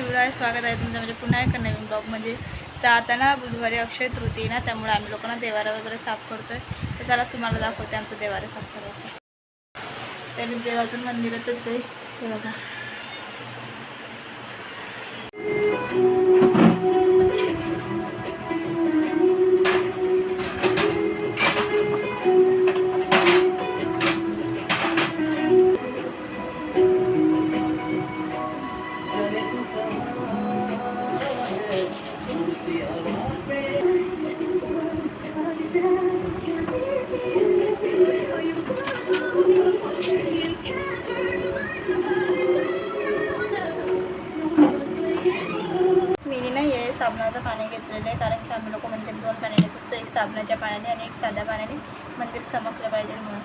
शिवराय, स्वागत आहे तुमचं म्हणजे पुन्हा एका नवीन ब्लॉगमध्ये. तर आता ना बुधवारी अक्षय तृतीय ना, त्यामुळे आम्ही लोकांना देवारा वगैरे साफ करतोय. तर चला तुम्हाला दाखवते आमचं देवारा साफ करायचं. तर देवातून मंदिरातच आहे ते बघा. साबणाचं पाणी घेतलेलं आहे, कारण की आम्ही लोक मंदिर 2 पाण्याने पुसतो, एक साबणाच्या पाण्याने आणि एक साध्या पाण्याने. मंदिर चमकलं पाहिजे म्हणून.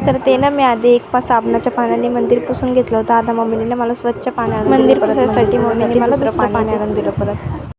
तर ते ना मी आधी एक साबणाच्या पाण्याने मंदिर पुसून घेतलं होतं. आता मम्मीने मला स्वच्छ पाण्याने मंदिर पुसायसाठी मम्मीने मला दुसरं पाणी आणून दिलं परत.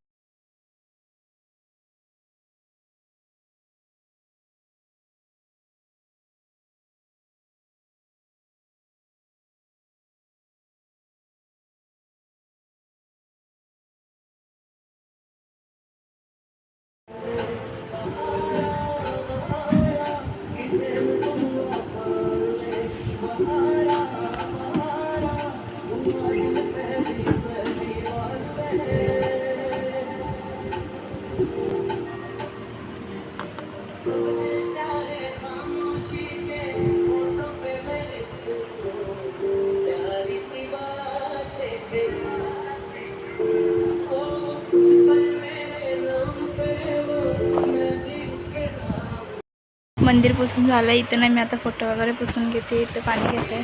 मंदिर पुसून झालं. इथं नाही, मी आता फोटो वगैरे पुसून घेते. इथं पाणी घेते.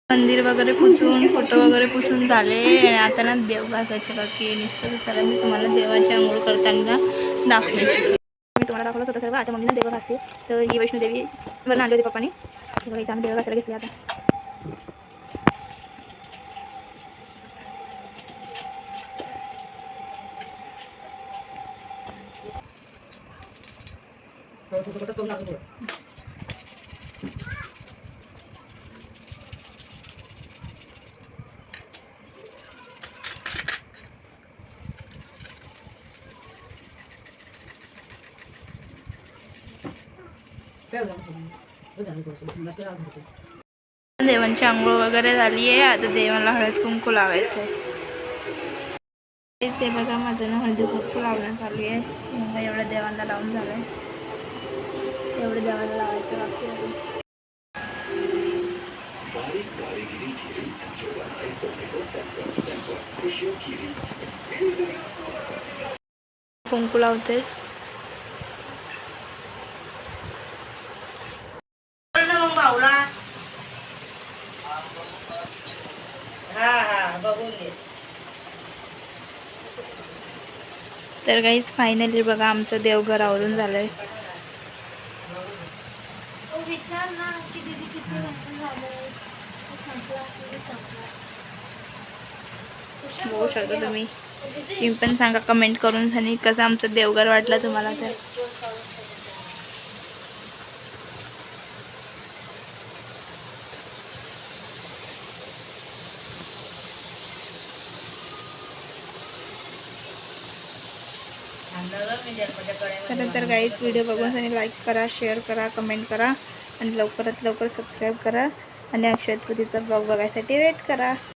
मंदिर वगैरे पुसून फोटो वगैरे पुसून झाले. आणि आता ना देव घासायचे बाकी नुसतं. चला मी तुम्हाला देवाची आंघोळ करताना दाखवते. मी तुम्हाला दाखवलं होतं सर्व. आता मम्मीनं देव घासते. तर ही वैष्णोदेवी वरून आणली होती पप्पाने. इथं आम्ही देव घासायला घेतले आता. देवांची आंघोळ वगैरे झाली आहे. आता देवाला हळद कुंकू लावायचं आहे. ते बघा माझं ना हळदी कुंकू लावणं चालू आहे. एवढं देवांना लावून झालंय. एवढं देवाला लावायचं बाकी आहे. कुंकू लावते. तर काहीच फायनली बघा आमचं देवघर आवरून झालंय. बघू शकता तुम्ही पण सांगा कमेंट करून आणि कसं आमचं देवघर वाटलं तुम्हाला. तर तर काहीच व्हिडिओ बघून आणि लाईक करा, शेअर करा, कमेंट करा आणि लवकरात लवकर सबस्क्राईब करा आणि अक्षय तृतीयेचा ब्लॉग बघायसाठी वेट करा.